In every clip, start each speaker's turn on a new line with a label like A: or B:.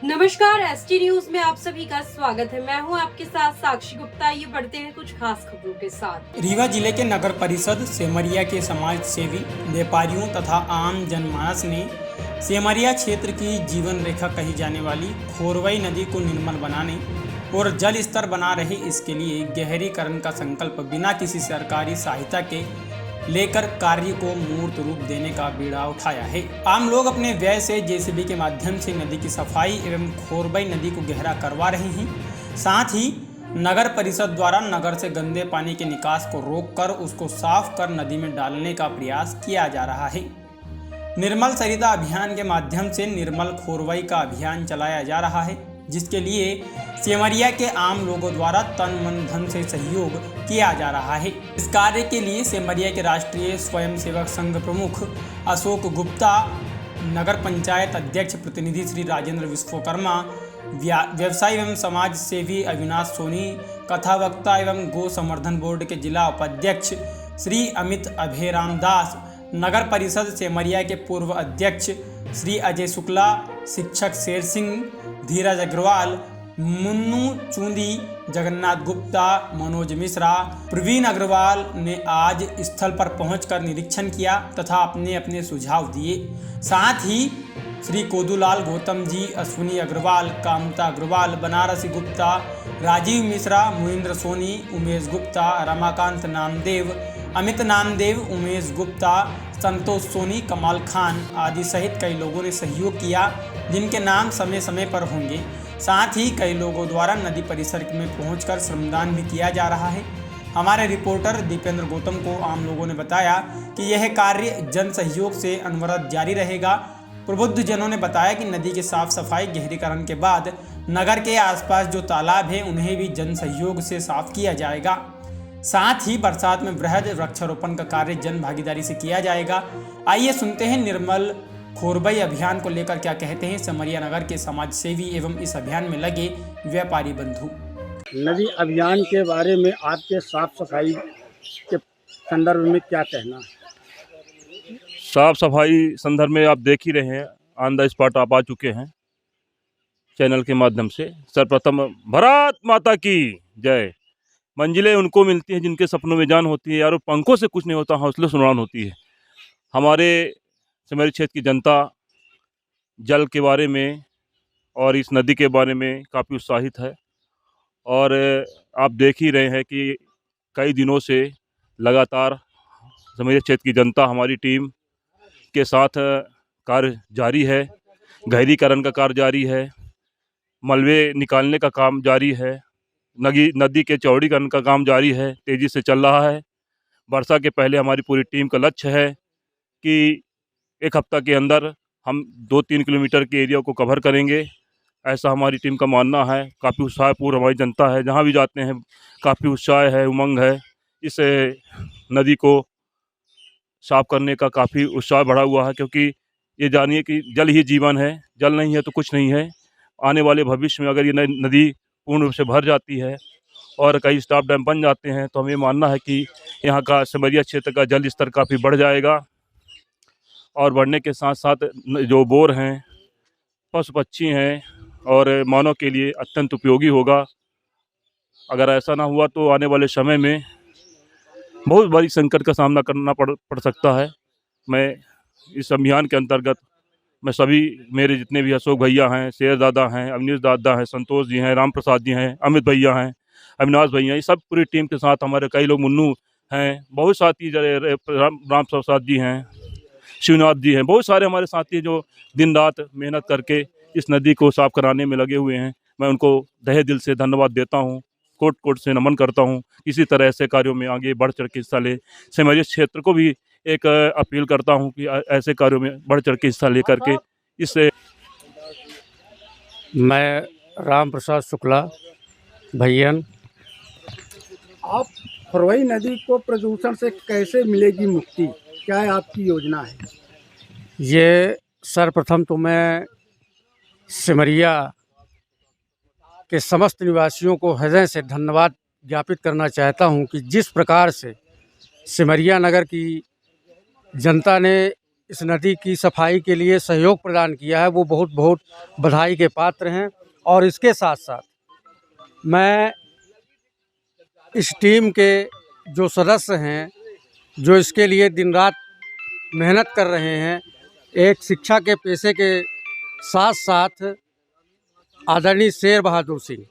A: नमस्कार, ST news में आप सभी का स्वागत है। मैं हूं आपके साथ साक्षी गुप्ता। ये बढ़ते हैं कुछ खास खबरों के साथ।
B: रीवा जिले के नगर परिषद सेमरिया के समाज सेवी, व्यापारियों तथा आम जनमानस ने सेमरिया क्षेत्र की जीवन रेखा कही जाने वाली खोरवई नदी को निर्मल बनाने और जल स्तर बना रहे इसके लिए गहरीकरण का संकल्प बिना किसी सरकारी सहायता के लेकर कार्य को मूर्त रूप देने का बीड़ा उठाया है। आम लोग अपने व्यय से जेसीबी के माध्यम से नदी की सफाई एवं खोरबई नदी को गहरा करवा रहे हैं। साथ ही नगर परिषद द्वारा नगर से गंदे पानी के निकास को रोककर उसको साफ कर नदी में डालने का प्रयास किया जा रहा है। निर्मल सरिता अभियान के माध्यम से निर्मल खोरवई का अभियान चलाया जा रहा है, जिसके लिए सेमरिया के आम लोगों द्वारा तन मन धन से सहयोग किया जा रहा है। इस कार्य के लिए सेमरिया के राष्ट्रीय स्वयंसेवक संघ प्रमुख अशोक गुप्ता, नगर पंचायत अध्यक्ष प्रतिनिधि श्री राजेंद्र विश्वकर्मा, व्यवसायी एवं समाज सेवी अविनाश सोनी, कथावक्ता एवं गो संवर्धन बोर्ड के जिला उपाध्यक्ष श्री अमित अभेराम दास, नगर परिषद सेमरिया के पूर्व अध्यक्ष श्री अजय शुक्ला, शिक्षक शेर सिंह, धीरज अग्रवाल, मुन्नू चूंदी, जगन्नाथ गुप्ता, मनोज मिश्रा, प्रवीण अग्रवाल ने आज स्थल पर पहुंचकर निरीक्षण किया तथा अपने अपने सुझाव दिए। साथ ही श्री कोदूलाल गौतम जी, अश्विनी अग्रवाल, कामता अग्रवाल, बनारसी गुप्ता, राजीव मिश्रा, मुहिंद्र सोनी, उमेश गुप्ता, रमाकांत नामदेव, अमित नामदेव, उमेश गुप्ता, संतोष सोनी, कमाल खान आदि सहित कई लोगों ने सहयोग किया, जिनके नाम समय समय पर होंगे। साथ ही कई लोगों द्वारा नदी परिसर में पहुंचकर श्रमदान भी किया जा रहा है। हमारे रिपोर्टर दीपेंद्र गौतम को आम लोगों ने बताया कि यह कार्य जन सहयोग से अनवरत जारी रहेगा। प्रबुद्ध जनों ने बताया कि नदी की साफ सफाई गहरीकरण के बाद नगर के आसपास जो तालाब हैं उन्हें भी जन सहयोग से साफ किया जाएगा। साथ ही बरसात में वृहद वृक्षारोपण का कार्य जन भागीदारी से किया जाएगा। आइए सुनते हैं निर्मल खोरबई अभियान को लेकर क्या कहते हैं सेमरिया नगर के समाज सेवी एवं इस अभियान में लगे व्यापारी बंधु।
C: नदी अभियान के बारे में आपके साफ सफाई के संदर्भ में क्या कहना है?
D: साफ सफाई संदर्भ में आप देख ही रहे हैं, ऑन द स्पॉट आप आ चुके हैं चैनल के माध्यम से। सर्वप्रथम भारत माता की जय। मंजिलें उनको मिलती हैं जिनके सपनों में जान होती है यार, पंखों से कुछ नहीं होता, हौसले से उड़ान होती है। हमारे सेमरिया क्षेत्र की जनता जल के बारे में और इस नदी के बारे में काफ़ी उत्साहित है और आप देख ही रहे हैं कि कई दिनों से लगातार सेमरिया क्षेत्र की जनता हमारी टीम के साथ कार्य जारी है। गहरीकरण का कार्य जारी है, मलबे निकालने का काम जारी है, नदी के चौड़ीकरण का काम जारी है, तेज़ी से चल रहा है। वर्षा के पहले हमारी पूरी टीम का लक्ष्य है कि एक हफ्ता के अंदर हम 2-3 किलोमीटर के एरिया को कवर करेंगे, ऐसा हमारी टीम का मानना है। काफ़ी उत्साहपूर्ण हमारी जनता है, जहाँ भी जाते हैं काफ़ी उत्साह है, उमंग है। इस नदी को साफ करने का काफ़ी उत्साह बढ़ा हुआ है, क्योंकि ये जानिए कि जल ही जीवन है, जल नहीं है तो कुछ नहीं है। आने वाले भविष्य में अगर ये नदी पूर्ण रूप से भर जाती है और कई स्टॉप डैम बन जाते हैं तो हमें मानना है कि यहाँ का सेमरिया क्षेत्र का जल स्तर काफ़ी बढ़ जाएगा और बढ़ने के साथ साथ जो बोर हैं, पशु पक्षी हैं और मानव के लिए अत्यंत उपयोगी होगा। अगर ऐसा ना हुआ तो आने वाले समय में बहुत बड़ी संकट का सामना करना पड़ सकता है। मैं इस अभियान के अंतर्गत मैं सभी मेरे जितने भी अशोक भैया हैं, शेर दादा हैं, अवनीश दादा हैं, संतोष जी हैं, राम प्रसाद जी हैं, अमित भैया हैं, अविनाश भैया, ये सब पूरी टीम के साथ हमारे कई लोग, मुन्नू हैं, बहुत साथी राम प्रसाद जी हैं, शिवनाथ जी हैं, बहुत सारे हमारे साथी जो दिन रात मेहनत करके इस नदी को साफ कराने में लगे हुए हैं। मैं उनको तहे दिल से धन्यवाद देता हूँ, कोट कोट से नमन करता हूँ। इसी तरह ऐसे कार्यों में आगे बढ़ चढ़ के हिस्सा ले। सेमरिया क्षेत्र को भी एक अपील करता हूँ कि ऐसे कार्यों में बढ़ चढ़ के हिस्सा लेकर के इससे।
C: मैं राम प्रसाद शुक्ला भैयन। आप खोरवई नदी को प्रदूषण से कैसे मिलेगी मुक्ति, क्या है आपकी योजना है? ये सर्वप्रथम तो मैं सेमरिया के समस्त निवासियों को हृदय से धन्यवाद ज्ञापित करना चाहता हूं कि जिस प्रकार से सेमरिया नगर की जनता ने इस नदी की सफाई के लिए सहयोग प्रदान किया है वो बहुत बहुत बधाई के पात्र हैं। और इसके साथ साथ मैं इस टीम के जो सदस्य हैं, जो इसके लिए दिन रात मेहनत कर रहे हैं, एक शिक्षा के पेशे के साथ साथ आदरणीय शेर बहादुर सिंह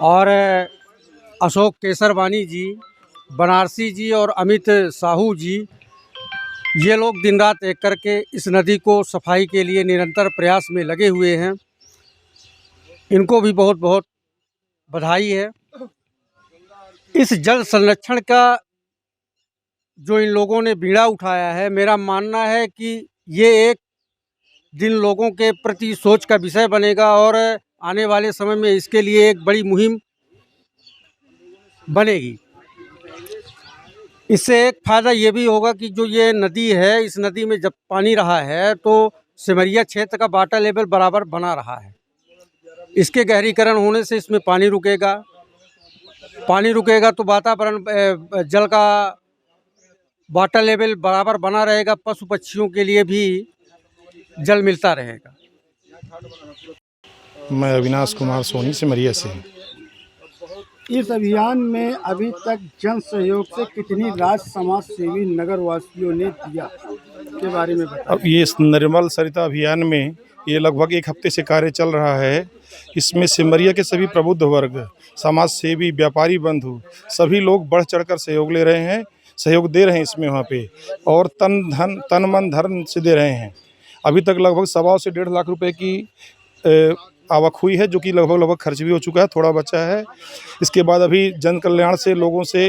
C: और अशोक केसरवानी जी, बनारसी जी और अमित साहू जी, ये लोग दिन रात एक करके इस नदी को सफाई के लिए निरंतर प्रयास में लगे हुए हैं। इनको भी बहुत बहुत बधाई है। इस जल संरक्षण का जो इन लोगों ने बीड़ा उठाया है, मेरा मानना है कि ये एक दिन लोगों के प्रति सोच का विषय बनेगा और आने वाले समय में इसके लिए एक बड़ी मुहिम बनेगी। इससे एक फ़ायदा ये भी होगा कि जो ये नदी है, इस नदी में जब पानी रहा है तो सिमरिया क्षेत्र का वाटर लेवल बराबर बना रहा है। इसके गहरीकरण होने से इसमें पानी रुकेगा। पानी रुकेगा तो वातावरण जल का वाटर लेवल बराबर बना रहेगा, पशु पक्षियों के लिए भी जल मिलता रहेगा।
E: मैं अविनाश कुमार सोनी सिमरिया से।
C: इस अभियान में अभी तक जन सहयोग से कितनी राशि समाज सेवी नगर वासियों ने दिया के बारे में बताएं।
E: अब ये निर्मल सरिता अभियान में ये लगभग 1 हफ्ते से कार्य चल रहा है। इसमें सिमरिया के सभी प्रबुद्ध वर्ग, समाज सेवी, व्यापारी बंधु सभी लोग बढ़ चढ़कर सहयोग ले रहे हैं, सहयोग दे रहे हैं इसमें वहाँ पे, और तन मन धन से दे रहे हैं। अभी तक लगभग 1.25 से 1.5 लाख रुपए की आवक हुई है, जो कि लगभग खर्च भी हो चुका है, थोड़ा बचा है। इसके बाद अभी जन कल्याण से लोगों से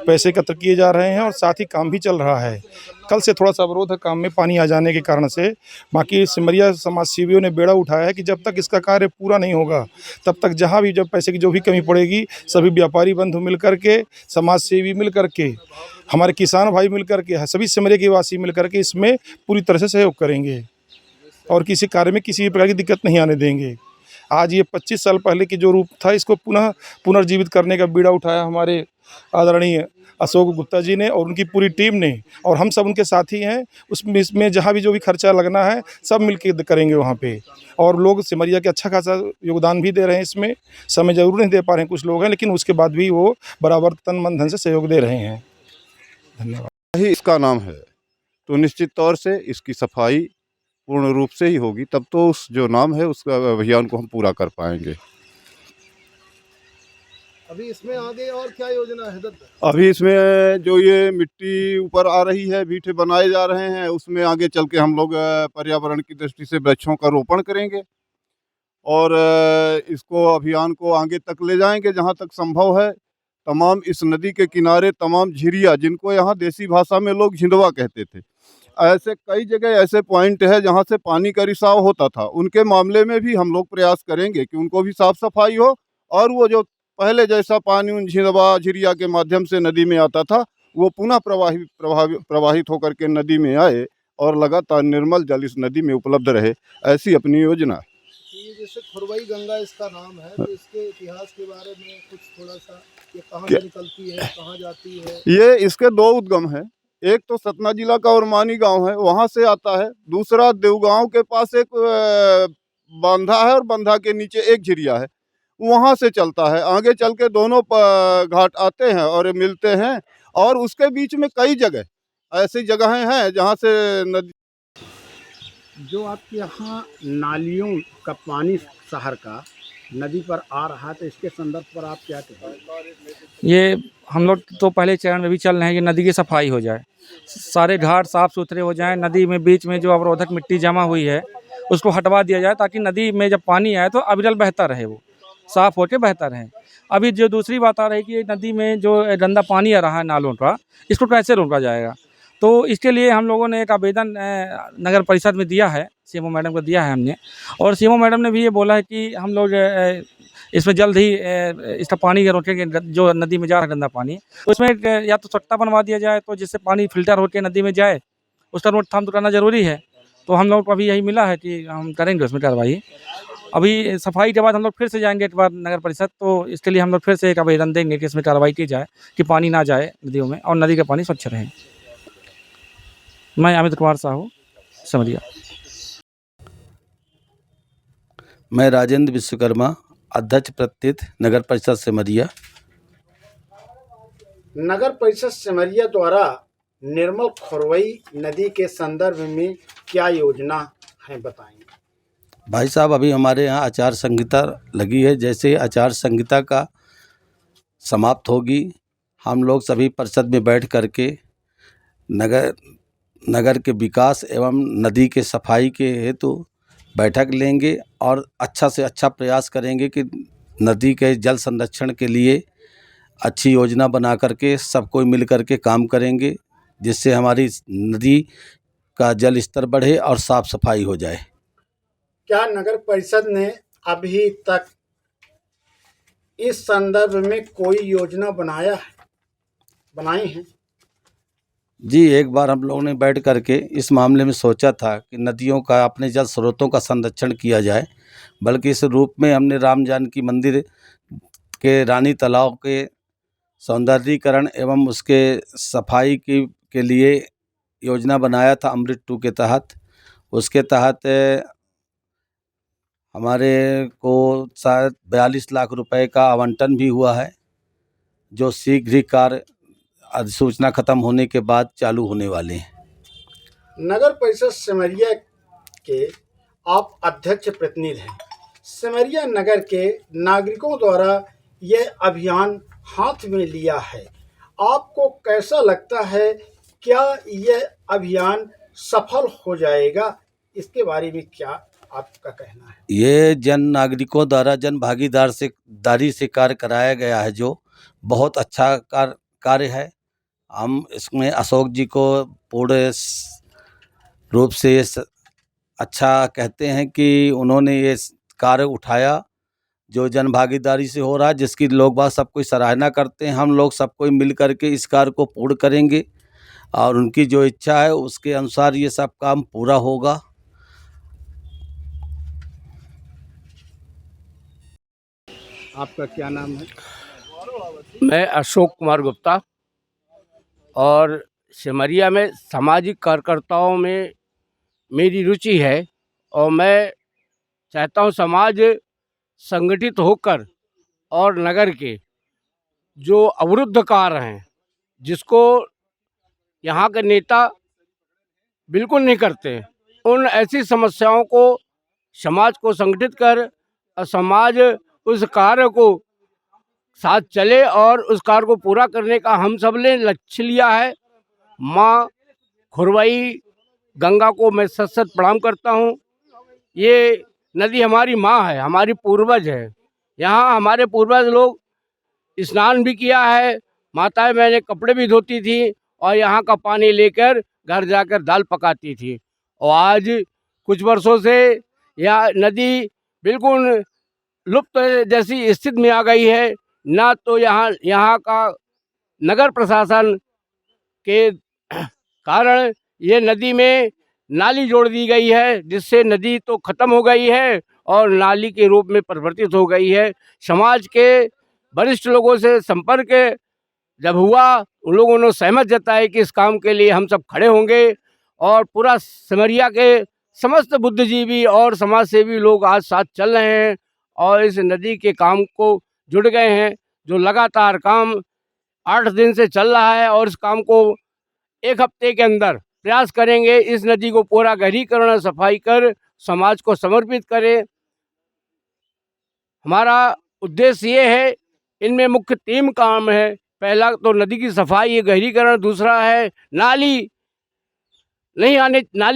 E: पैसे एकत्र किए जा रहे हैं और साथ ही काम भी चल रहा है। कल से थोड़ा सा अवरोध है काम में पानी आ जाने के कारण से। बाकी सिमरिया समाज सेवियों ने बेड़ा उठाया है कि जब तक इसका कार्य पूरा नहीं होगा तब तक जहाँ भी जब पैसे की जो भी कमी पड़ेगी, सभी व्यापारी बंधु मिल करके, समाज सेवी मिल करके, हमारे किसान भाई मिल करके, सभी सिमरिया के वासी मिल करके इसमें पूरी तरह से सहयोग करेंगे और किसी कार्य में किसी प्रकार की दिक्कत नहीं आने देंगे। आज ये 25 साल पहले की जो रूप था, इसको पुनर्जीवित करने का बीड़ा उठाया हमारे आदरणीय अशोक गुप्ता जी ने और उनकी पूरी टीम ने, और हम सब उनके साथी हैं। इसमें जहाँ भी जो भी खर्चा लगना है सब मिलकर करेंगे वहाँ पे। और लोग सिमरिया के अच्छा खासा योगदान भी दे रहे हैं इसमें। समय जरूर नहीं दे पा रहे हैं कुछ लोग हैं, लेकिन उसके बाद भी वो बराबर तन मन धन से सहयोग दे रहे हैं। धन्यवाद।
F: ही इसका नाम है, तो निश्चित तौर से इसकी सफाई पूर्ण रूप से ही होगी, तब तो उस जो नाम है उसका अभियान को हम पूरा कर पाएंगे।
G: अभी इसमें आगे और क्या योजना है दत्त?
F: अभी इसमें जो ये मिट्टी ऊपर आ रही है, बीठे बनाए जा रहे हैं, उसमें आगे चल के हम लोग पर्यावरण की दृष्टि से वृक्षों का रोपण करेंगे और इसको अभियान को आगे तक ले जाएंगे जहाँ तक संभव है। तमाम इस नदी के किनारे तमाम झिरिया, जिनको यहाँ देसी भाषा में लोग झिंदवा कहते थे, ऐसे कई जगह ऐसे पॉइंट है जहाँ से पानी का रिसाव होता था। उनके मामले में भी हम लोग प्रयास करेंगे कि उनको भी साफ सफाई हो और वो जो पहले जैसा पानी उन झिंदवा झिरिया के माध्यम से नदी में आता था वो पुनः प्रवाहित होकर के नदी में आए और लगातार निर्मल जल इस नदी में उपलब्ध रहे, ऐसी अपनी योजना है।
G: ये जैसे खुरवई गंगा इसका नाम है, तो इसके इतिहास के बारे में कुछ थोड़ा सा, ये कहाँ से निकलती है, कहाँ जाती है?
F: ये इसके 2 उद्गम हैं। एक तो सतना जिला का ओरमानी गांव है, वहाँ से आता है। दूसरा देवगांव के पास एक बांधा है और बांधा के नीचे एक झिरिया है, वहाँ से चलता है। आगे चल के दोनों घाट आते हैं और मिलते हैं, और उसके बीच में कई जगह ऐसी जगहें हैं जहाँ से नदी।
C: जो आपके यहाँ नालियों का पानी शहर का नदी पर आ रहा, तो इसके संदर्भ पर आप क्या कहेंगे?
H: ये हम लोग तो पहले चरण में भी चल रहे हैं कि नदी की सफाई हो जाए, सारे घाट साफ़ सुथरे हो जाएं, नदी में बीच में जो अवरोधक मिट्टी जमा हुई है उसको हटवा दिया जाए, ताकि नदी में जब पानी आए तो अविरल बहता रहे, वो साफ़ होकर बहता रहे। अभी जो दूसरी बात आ रही कि नदी में जो गंदा पानी आ रहा है नालों का, इसको कैसे रोका जाएगा, तो इसके लिए हम लोगों ने एक आवेदन नगर परिषद में दिया है, सीएमओ मैडम को दिया है हमने, और सीएमओ मैडम ने भी ये बोला है कि हम लोग इसमें जल्द ही इसका पानी रोकेंगे, जो नदी में जा रहा है गंदा पानी, तो इसमें या तो चट्टा बनवा दिया जाए तो जिससे पानी फिल्टर होकर नदी में जाए, उसका रोकथाम तो करना ज़रूरी है। तो हम लोग को अभी यही मिला है कि हम करेंगे उसमें कार्रवाई। अभी सफाई के बाद हम लोग फिर से जाएंगे एक बार नगर परिषद, तो इसके लिए हम लोग फिर से एक आवेदन देंगे कि इसमें कार्रवाई की जाए कि पानी ना जाए नदियों में और नदी का पानी स्वच्छ रहे। मैं अमित कुमार साहू, सिमरिया।
I: मैं राजेंद्र विश्वकर्मा, अध्यक्ष प्रत्येक नगर परिषद सिमरिया।
C: नगर परिषद सिमरिया द्वारा निर्मल खुरवई नदी के संदर्भ में क्या योजना है, बताएंगे?
I: भाई साहब, अभी हमारे यहाँ आचार संहिता लगी है। जैसे आचार संहिता का समाप्त होगी, हम लोग सभी परिषद में बैठ करके नगर के विकास एवं नदी के सफाई के हेतु बैठक लेंगे और अच्छा से अच्छा प्रयास करेंगे कि नदी के जल संरक्षण के लिए अच्छी योजना बना करके सब कोई मिल करके काम करेंगे, जिससे हमारी नदी का जल स्तर बढ़े और साफ सफाई हो जाए।
C: क्या नगर परिषद ने अभी तक इस संदर्भ में कोई योजना बनाई है?
I: जी, एक बार हम लोगों ने बैठ करके इस मामले में सोचा था कि नदियों का, अपने जल स्रोतों का संरक्षण किया जाए। बल्कि इस रूप में हमने राम जानकी मंदिर के रानी तालाब के सौंदर्यीकरण एवं उसके सफाई के लिए योजना बनाया था अमृत 2 के तहत। उसके तहत हमारे को शायद 42 लाख रुपए का आवंटन भी हुआ है, जो शीघ्र ही कार्य अधिसूचना खत्म होने के बाद चालू होने वाले हैं।
C: नगर परिषद सिमरिया के आप अध्यक्ष प्रतिनिधि हैं। सिमरिया नगर के नागरिकों द्वारा यह अभियान हाथ में लिया है, आपको कैसा लगता है? क्या यह अभियान सफल हो जाएगा? इसके बारे में क्या आपका कहना है?
I: ये जन नागरिकों द्वारा जन भागीदारी से कार्य कराया गया है, जो बहुत अच्छा कार्य है। हम इसमें अशोक जी को पूर्ण रूप से अच्छा कहते हैं कि उन्होंने ये कार्य उठाया जो जन भागीदारी से हो रहा है, जिसकी लोग बाग सब कोई सराहना करते हैं। हम लोग सब कोई मिल करके इस कार्य को पूर्ण करेंगे और उनकी जो इच्छा है उसके अनुसार ये सब काम पूरा होगा।
C: आपका क्या नाम है?
J: मैं अशोक कुमार गुप्ता, और सिमरिया में सामाजिक कार्यकर्ताओं में मेरी रुचि है और मैं चाहता हूं समाज संगठित होकर और नगर के जो अवरुद्ध कार्य हैं, जिसको यहाँ के नेता बिल्कुल नहीं करते, उन ऐसी समस्याओं को समाज को संगठित कर समाज उस कार्य को साथ चले और उस कार्य को पूरा करने का हम सब ने लक्ष्य लिया है। माँ खुरवई गंगा को मैं सत सत प्रणाम करता हूँ। ये नदी हमारी माँ है, हमारी पूर्वज है। यहाँ हमारे पूर्वज लोग स्नान भी किया है, माताएं मैंने कपड़े भी धोती थी और यहाँ का पानी लेकर घर जाकर दाल पकाती थी। और आज कुछ वर्षों से यह नदी बिल्कुल लुप्त जैसी स्थिति में आ गई है। ना तो यहाँ का नगर प्रशासन के कारण ये नदी में नाली जोड़ दी गई है, जिससे नदी तो खत्म हो गई है और नाली के रूप में परिवर्तित हो गई है। समाज के वरिष्ठ लोगों से संपर्क जब हुआ, उन लोगों ने सहमत जताया कि इस काम के लिए हम सब खड़े होंगे और पूरा सिमरिया के समस्त बुद्धिजीवी और समाज सेवी लोग आज साथ चल रहे हैं और इस नदी के काम को जुड़ गए हैं। जो लगातार काम 8 दिन से चल रहा है और इस काम को 1 हफ्ते के अंदर प्रयास करेंगे इस नदी को पूरा गहरीकरण और सफाई कर समाज को समर्पित करें। हमारा उद्देश्य ये है, इनमें मुख्य 3 काम है। पहला तो नदी की सफाई, ये गहरीकरण। दूसरा है नाली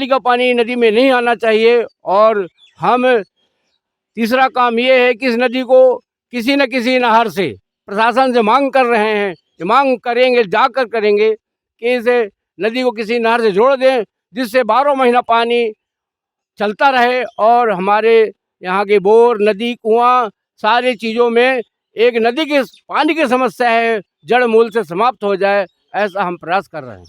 J: का पानी नदी में नहीं आना चाहिए। और हम तीसरा काम ये है कि इस नदी को किसी न किसी नहर से प्रशासन से मांग कर रहे हैं, मांग करेंगे, जाकर करेंगे कि इस नदी को किसी नहर से जोड़ दें, जिससे 12 महीना पानी चलता रहे और हमारे यहाँ के बोर, नदी, कुआं, सारी चीज़ों में एक नदी की पानी की समस्या है जड़ मूल से समाप्त हो जाए। ऐसा हम प्रयास कर रहे हैं।